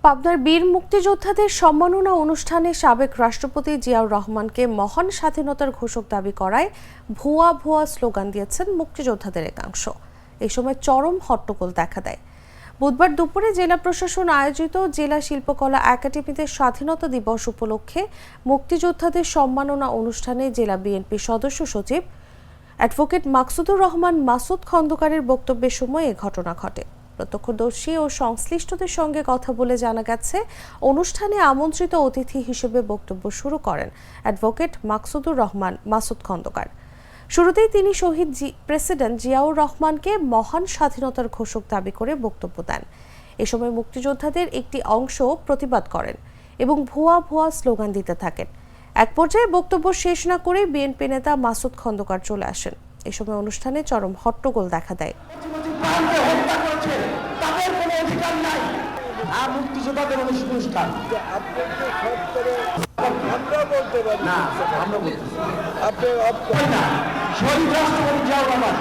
পাবনার বীর মুক্তিযোদ্ধাদের সম্মাননা অনুষ্ঠানে সাবেক রাষ্ট্রপতি জিয়াউর রহমানকে মহান স্বাধীনতার ঘোষক দাবি করায় ভুয়া ভুয়া স্লোগান দিয়েছেন মুক্তিযোদ্ধাদের একাংশ। এই সময় চরম হট্টগোল দেখা দেয়। বুধবার দুপুরে জেলা প্রশাসন আয়োজিত জেলা শিল্পকলা একাডেমিতে স্বাধীনতা দিবস উপলক্ষে মুক্তিযোদ্ধাদের সম্মাননা অনুষ্ঠানে জেলা বিএনপি সদস্য সচিব অ্যাডভোকেট মাকসুদুর রহমান মাসুদ খন্দকারের বক্তব্যের সময় এ ঘটনা ঘটে। প্রত্যক্ষদর্শী ও সংশ্লিষ্টদের সঙ্গে কথা বলে জানা গেছে, অনুষ্ঠানে আমন্ত্রিত অতিথি হিসেবে বক্তব্য শুরু করেন অ্যাডভোকেট মাকসুদুর রহমান মাসুদ খন্দকার। শুরুতেই তিনি শহীদ প্রেসিডেন্ট জিয়াউর রহমানকে মহান স্বাধীনতার ঘোষক দাবি করে বক্তব্য দেন। এ সময় মুক্তিযোদ্ধাদের একটি অংশ প্রতিবাদ করেন এবং ভুয়া ভুয়া স্লোগান দিতে থাকেন। এক পর্যায়ে বক্তব্য শেষ না করে বিএনপি নেতা মাসুদ খন্দকার চলে আসেন। এ সময় অনুষ্ঠানে চরম হট্টগোল দেখা দেয়। মুক্তিযোদ্ধাদের অনুষ্ঠান শহীদ রাষ্ট্রপতি জিয়াউর রহমান